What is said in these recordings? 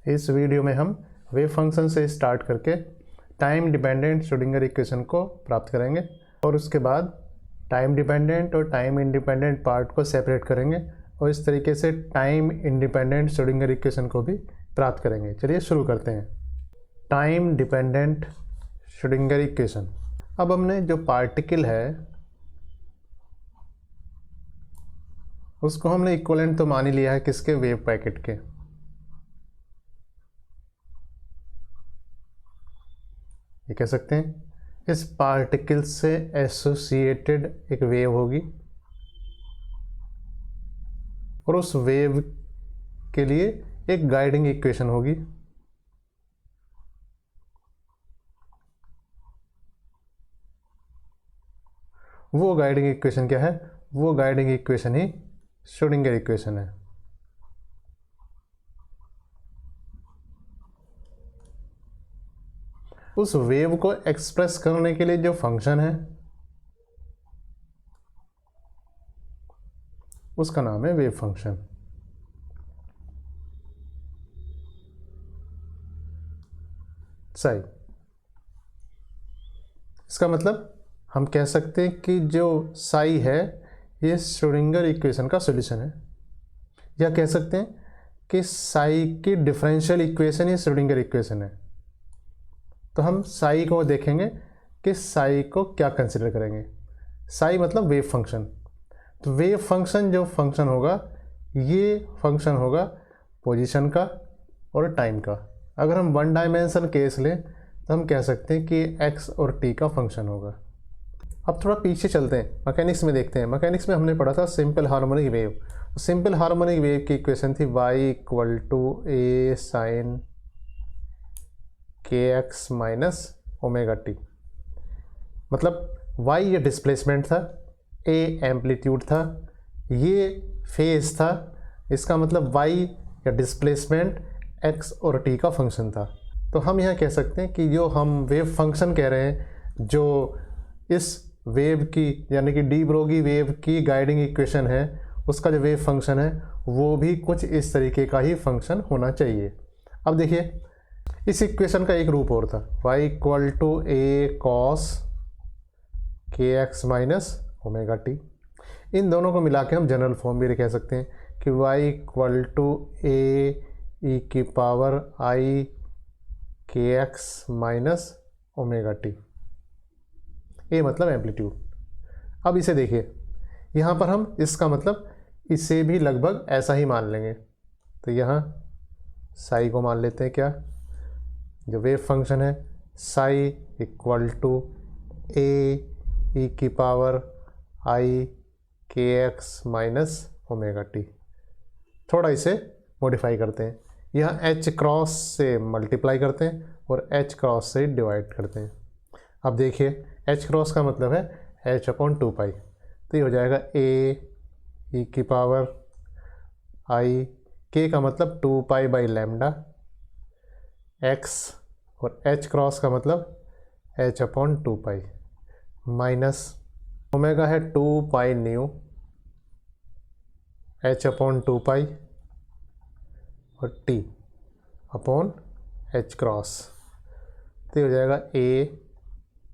इस वीडियो में हम वेव फंक्शन से स्टार्ट करके टाइम डिपेंडेंट श्रोडिंगर इक्वेशन को प्राप्त करेंगे और उसके बाद टाइम डिपेंडेंट और टाइम इंडिपेंडेंट पार्ट को सेपरेट करेंगे और इस तरीके से टाइम इंडिपेंडेंट श्रोडिंगर इक्वेशन को भी प्राप्त करेंगे। चलिए शुरू करते हैं। Time dependent Schrodinger equation. अब हमने जो पार्टिकल है उसको हमने इक्विवेलेंट तो मान ही लिया है किसके, वेव पैकेट के। ये कह सकते हैं इस पार्टिकल से एसोसिएटेड एक वेव होगी और उस वेव के लिए एक गाइडिंग इक्वेशन होगी। वो गाइडिंग इक्वेशन क्या है? वो गाइडिंग इक्वेशन ही श्रोडिंगर इक्वेशन है। उस वेव को एक्सप्रेस करने के लिए जो फंक्शन है उसका नाम है वेव फंक्शन। सही। इसका मतलब हम कह सकते हैं कि जो साई है ये श्रोडिंगर इक्वेशन का सॉल्यूशन है, या कह सकते हैं कि साई की डिफरेंशियल इक्वेशन ही श्रोडिंगर इक्वेशन है। तो हम साई को देखेंगे कि साई को क्या कंसिडर करेंगे। साई मतलब वेव फंक्शन। तो वेव फंक्शन जो फंक्शन होगा ये फंक्शन होगा पोजीशन का और टाइम का। अगर हम वन डायमेंशन केस लें तो हम कह सकते हैं कि एक्स और टी का फंक्शन होगा। अब थोड़ा पीछे चलते हैं, मैकेनिक्स में देखते हैं। मैकेनिक्स में हमने पढ़ा था simple harmonic wave. Simple harmonic wave की इक्वेशन थी y = a sin kx - omega T. मतलब y ये डिस्प्लेसमेंट था, a एम्पलीट्यूड था, ये फेज था। इसका मतलब y या डिस्प्लेसमेंट x और t का फंक्शन था। तो हम यहाँ कह सकते हैं कि जो हम वेव फंक्शन कह रहे हैं, जो इस वेव की यानी कि डी ब्रोगी वेव की गाइडिंग इक्वेशन है, उसका जो वेव फंक्शन है वो भी कुछ इस तरीके का ही फंक्शन होना चाहिए। अब देखिए इस इक्वेशन का एक रूप और था, y = a cos kx - omega t. इन दोनों को मिला के हम जनरल फॉर्म भी कह सकते हैं कि y = a e⁻i kx - omega t. A मतलब एम्पलीट्यूड। अब इसे देखिए, यहाँ पर हम इसका मतलब इसे भी लगभग ऐसा ही मान लेंगे। तो यहाँ साई को मान लेते हैं क्या, जो वेव फंक्शन है Sai = a e⁻i kx - omega T. थोड़ा इसे मॉडिफाई करते हैं, यहाँ h क्रॉस से मल्टीप्लाई करते हैं और h क्रॉस से डिवाइड करते हैं। अब देखिए h क्रॉस का मतलब है h/2π। तो ये हो जाएगा a e⁻i, k का मतलब 2π/λ x, और h क्रॉस का मतलब h/2π माइनस ओमेगा है 2πν h/2π और t/h क्रॉस। तो ये हो जाएगा a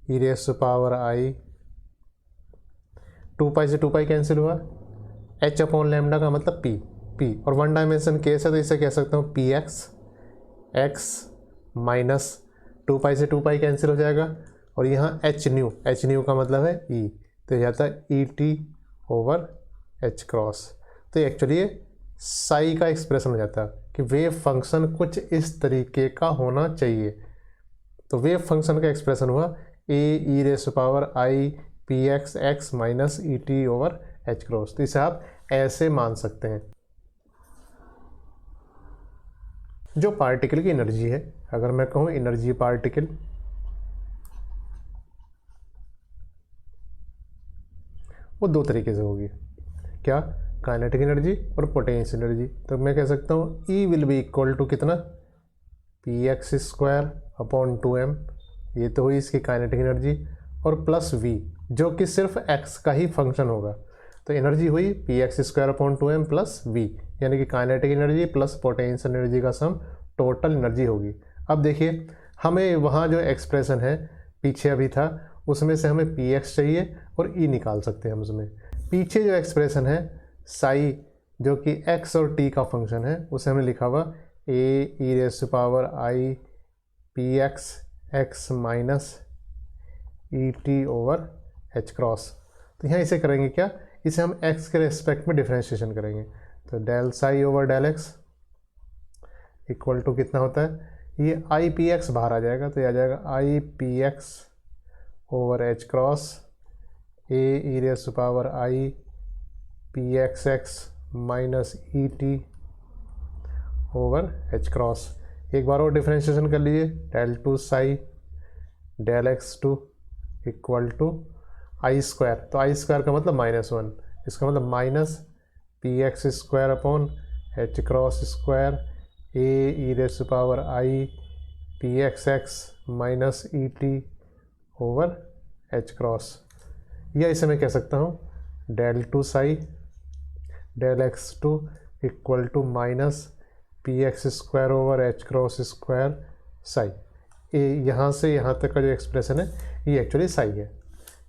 e⁻i, 2π से 2π कैंसिल हुआ, h/λ का मतलब p और वन डायमेंशन केस है तो इसे कह सकता हूँ px x माइनस 2π से 2π कैंसिल हो जाएगा और यहाँ hν का मतलब है e, तो ये जाता है et/h क्रॉस। तो एक्चुअली ये साई का एक्सप्रेशन हो जाता है कि वेव फंक्शन कुछ इस तरीके का होना चाहिए। तो वेव फंक्शन का एक्सप्रेशन हुआ a e⁻i px x - et/h cross. तो इसे आप ऐसे मान सकते हैं। जो पार्टिकल की एनर्जी है, अगर मैं कहूँ एनर्जी पार्टिकल, वो दो तरीके से होगी। क्या? काइनेटिक एनर्जी और पोटेंशियल एनर्जी। तो मैं कह सकता हूँ E will be equal to कितना, px²/2m, ये तो हुई इसकी काइनेटिक एनर्जी, और प्लस v जो कि सिर्फ x का ही फंक्शन होगा। तो एनर्जी हुई px²/2m प्लस v, यानी कि kinetic energy plus potential energy का सम टोटल एनर्जी होगी। अब देखिए हमें वहाँ जो एक्सप्रेशन है पीछे अभी था उसमें से हमें पी एक्स चाहिए और ई निकाल सकते हैं हम उसमें। पीछे जो एक्सप्रेशन है साई जो कि एक्स और टी का फंक्शन है उसे हमने लिखा हुआ a e raise to power i p x x minus e t over h cross. तो यहाँ इसे करेंगे क्या, इसे हम x के रेस्पेक्ट में डिफ्रेंशिएशन करेंगे। तो del psi over del x equal to कितना होता है, ये आई पी एक्स बाहर आ जाएगा तो ये आ जाएगा i p x over h cross a e raise to power i p x x minus e t over h cross. एक बार और डिफ्रेंशिएशन कर लीजिए, del two psi del x two equal to i square. तो i square का मतलब -1, इसका मतलब minus p x square upon h cross square a e raise to power i p x x minus e t over h cross. या इसे मैं कह सकता हूँ del two psi del x two equal to minus p x square over h cross square psi. ये यहाँ से यहाँ तक का जो एक्सप्रेशन है ये एक्चुअली साई है।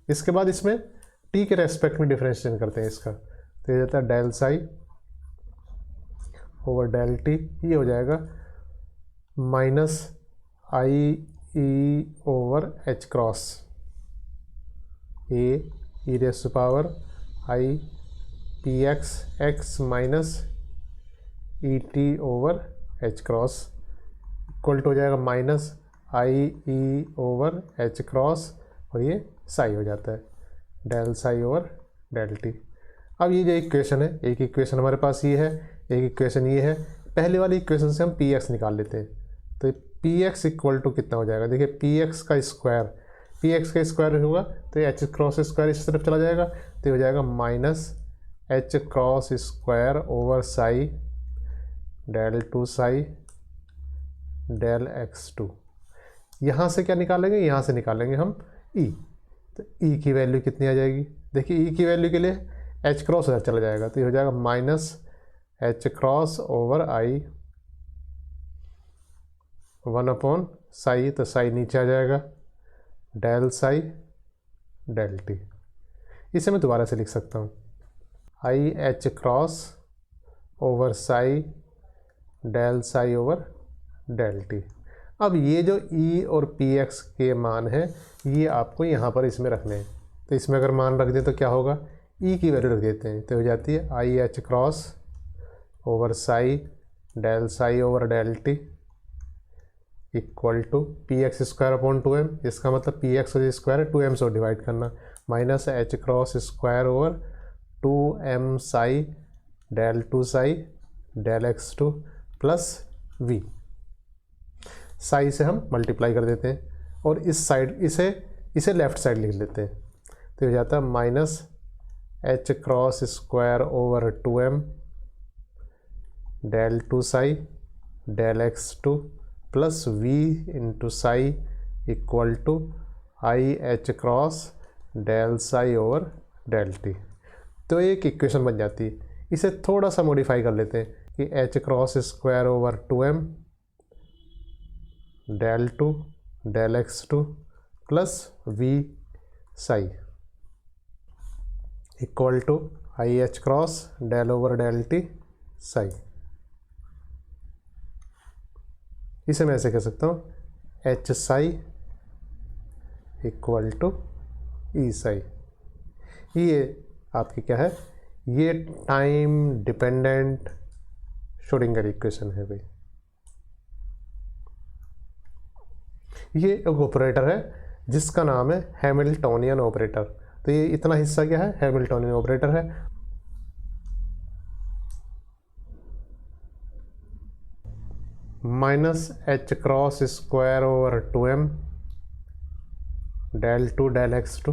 इसके बाद इसमें टी के रेस्पेक्ट में डिफरेंशिएशन करते हैं इसका, तो ये जाता है del psi over del t, ये हो जाएगा minus i e over h cross a e raise to power i p x x minus e t over h cross equal to हो जाएगा minus i e over h cross और ये psi हो जाता है del psi over del t. अब ये जो इक्वेशन है, एक इक्वेशन हमारे पास ये है, एक इक्वेशन ये है। पहले वाली इक्वेशन से हम पी एक्स निकाल लेते हैं, तो पी एक्स इक्वल टू कितना हो जाएगा, देखिए पी एक्स का स्क्वायर होगा तो एच क्रॉस स्क्वायर इस तरफ चला जाएगा तो हो जाएगा minus h cross square over psi del two psi del x two. यहाँ से क्या निकालेंगे, यहाँ से निकालेंगे हम ई, तो ई की वैल्यू कितनी आ जाएगी, देखिए ई की वैल्यू के लिए एच क्रॉस उधर चला जाएगा तो ये हो जाएगा माइनस एच क्रॉस ओवर आई 1 साई, तो साई नीचे आ जाएगा डेल साई डेल टी। इसे मैं दोबारा से लिख सकता हूँ i h cross over psi del psi over del t. अब ये जो ई और पी एक्स के मान है ये आपको यहाँ पर इसमें रखने हैं, तो इसमें अगर मान रख दें तो क्या होगा, ई की वैल्यू रख देते हैं तो हो जाती है i h cross over psi del psi over del t equal to p x square upon 2m, इसका मतलब पी एक्स स्क्वायर है 2m से डिवाइड करना, minus h cross square over 2m psi del two psi del x two plus v. Psi से हम multiply कर देते हैं और इस साइड इसे लेफ्ट साइड लिख लेते हैं तो हो जाता है minus h cross square over 2m del two psi del x two plus v into psi equal to i h cross del psi over del t. तो एक इक्वेशन बन जाती है। इसे थोड़ा सा मॉडिफाई कर लेते हैं कि h cross square over 2m del two del x two plus v psi equal to i h cross del over del t psi. इसे मैं ऐसे कह सकता हूँ h psi equal to e psi. ये आपकी क्या है, ये टाइम डिपेंडेंट श्रोडिंगर इक्वेशन है भाई। ये एक ऑपरेटर है जिसका नाम है हैमिल्टोनियन ऑपरेटर। तो ये इतना हिस्सा क्या है, हैमिल्टोनियन ऑपरेटर है। Minus h cross square over 2m del two del x two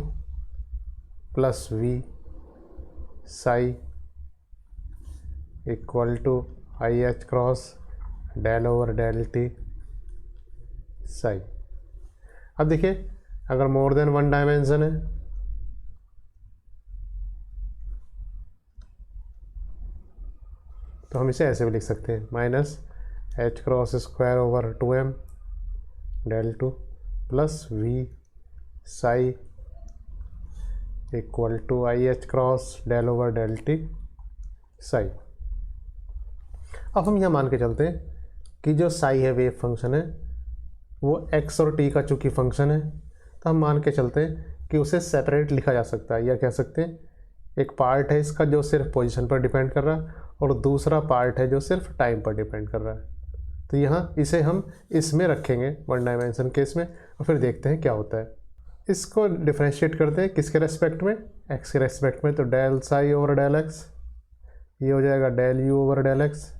plus v psi equal to i h cross del over del t psi. अब देखिए अगर मोर देन वन डायमेंशन है तो हम इसे ऐसे भी लिख सकते हैं minus h cross square over 2m del 2 plus v psi equal to i h cross del over del t psi. अब हम यह मान के चलते हैं कि जो साई है वेव फंक्शन है वो एक्स और टी का चूँकि फंक्शन है, तो हम मान के चलते हैं कि उसे सेपरेट लिखा जा सकता है, या कह सकते हैं एक पार्ट है इसका जो सिर्फ पोजीशन पर डिपेंड कर रहा है और दूसरा पार्ट है जो सिर्फ टाइम पर डिपेंड कर रहा है। तो यहाँ इसे हम इसमें रखेंगे वन डायमेंशन केस में, और फिर देखते हैं क्या होता है। इसको डिफ्रेंशिएट करते हैं किसके रेस्पेक्ट में, एक्स के रेस्पेक्ट में। तो del psi over del x, ये हो जाएगा del u over del x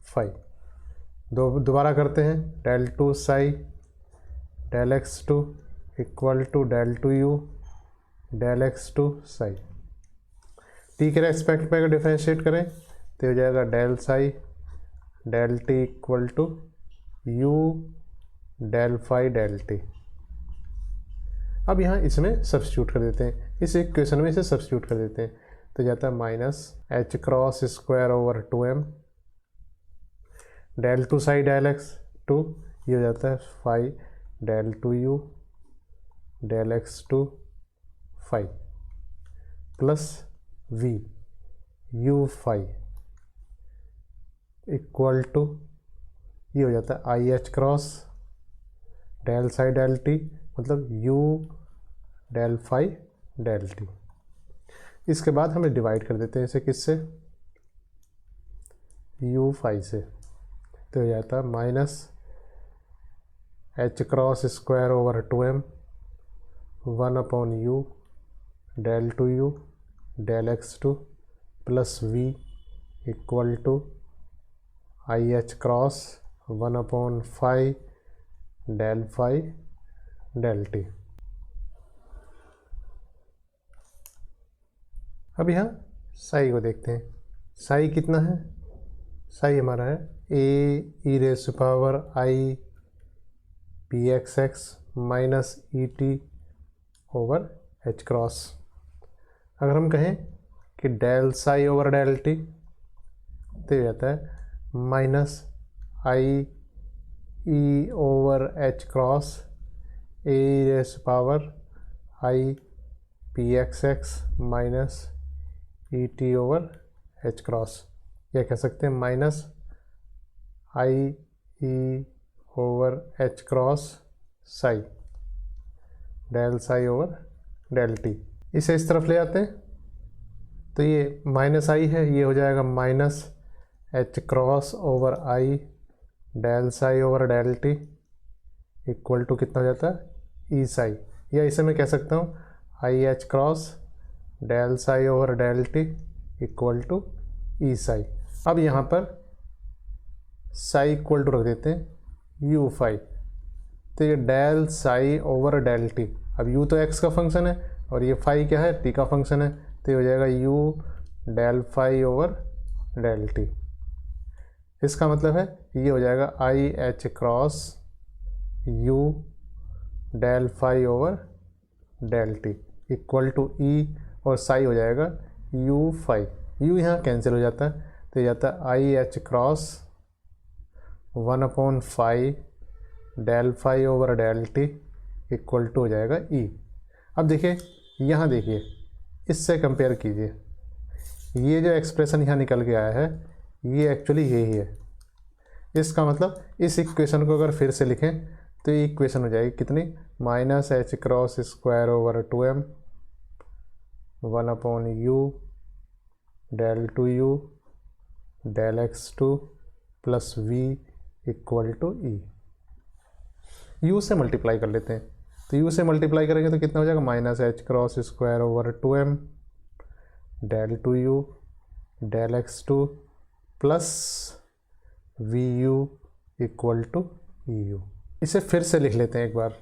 phi. दोबारा करते हैं, del two psi del x two equal to del two u del x two psi. T के रेस्पेक्ट में अगर डिफ्रेंशिएट करें तो हो जाएगा del psi del t equal to u del phi del t. अब यहाँ इसमें सब्स्टिट्यूट कर देते हैं, इस इक्वेशन में इसे सब्स्टिट्यूट कर देते हैं, तो जाता है minus h cross square over 2m del two psi del x two, ये हो जाता है phi del two u del x two phi plus v u phi equal to, ये हो जाता है i h cross del psi del t, मतलब u del phi del t. इसके बाद हमें डिवाइड कर देते हैं इसे किससे, यू फाई से, तो हो जाता है minus h cross square over 2m 1 upon u del two u del x two plus v equal to i h cross 1 upon phi del phi del t. अब यहाँ साई को देखते हैं, साई कितना है, साई हमारा है a e raise to power i p x x minus e t over h cross. अगर हम कहें कि del psi over del t तो ये आता है minus i e over h cross a raise to power i p x x minus e t over h cross, या कह सकते हैं minus i e over h cross psi del psi over del t. इसे इस तरफ ले आते हैं तो ये माइनस आई है, ये हो जाएगा minus h cross over i del psi over del t equal to कितना हो जाता है ई साई, या इसे मैं कह सकता हूँ i h cross del psi over del t equal to e psi. अब यहाँ पर साई इक्वल टू रख देते हैं यू फाई, तो ये del psi over del t, अब यू तो एक्स का फंक्शन है और ये फाई क्या है, टी का फंक्शन है, तो ये हो जाएगा u del phi over del t. इसका मतलब है ये हो जाएगा i h cross u del phi over del t equal to e, और साई हो जाएगा यू फाई, यू यहाँ कैंसिल हो जाता है, तो ये जाता है i h cross 1 upon phi del phi over del t equal to हो जाएगा ई। अब देखिए यहाँ देखिए, इससे कंपेयर कीजिए, ये जो एक्सप्रेशन यहाँ निकल के आया है ये एक्चुअली यही है। इसका मतलब इस इक्वेशन को अगर फिर से लिखें तो ये इक्वेशन हो जाएगी कितनी, minus h cross square over 2m 1 upon u del two u del x two plus v equal to e. U से मल्टीप्लाई कर लेते हैं, तो यू से मल्टीप्लाई करेंगे तो कितना हो जाएगा, minus h cross square over 2m del two u del x two plus v u equal to e u. इसे फिर से लिख लेते हैं एक बार,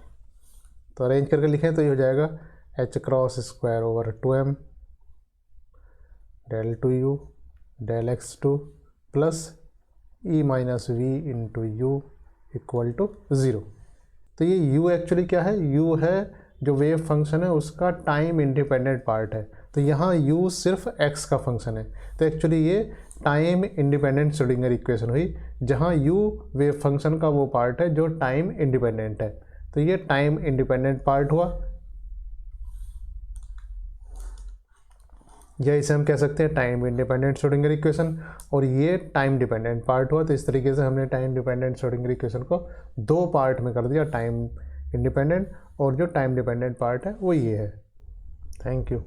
तो अरेंज करके लिखें तो ये हो जाएगा h cross square over 2m del two u del x two plus e minus v into u equal to 0। तो ये u एक्चुअली क्या है, u है जो वेव फंक्शन है उसका टाइम इंडिपेंडेंट पार्ट है, तो यहाँ u सिर्फ x का फंक्शन है, तो एक्चुअली ये टाइम इंडिपेंडेंट श्रोडिंगर इक्वेशन हुई, जहाँ u वेव फंक्शन का वो पार्ट है जो टाइम इंडिपेंडेंट है। तो ये टाइम इंडिपेंडेंट पार्ट हुआ, या इसे हम कह सकते हैं टाइम इंडिपेंडेंट श्रोडिंगर इक्वेशन, और ये टाइम डिपेंडेंट पार्ट हुआ। तो इस तरीके से हमने टाइम डिपेंडेंट श्रोडिंगर इक्वेशन को दो पार्ट में कर दिया, टाइम इंडिपेंडेंट और जो टाइम डिपेंडेंट पार्ट है वो ये है। Thank you.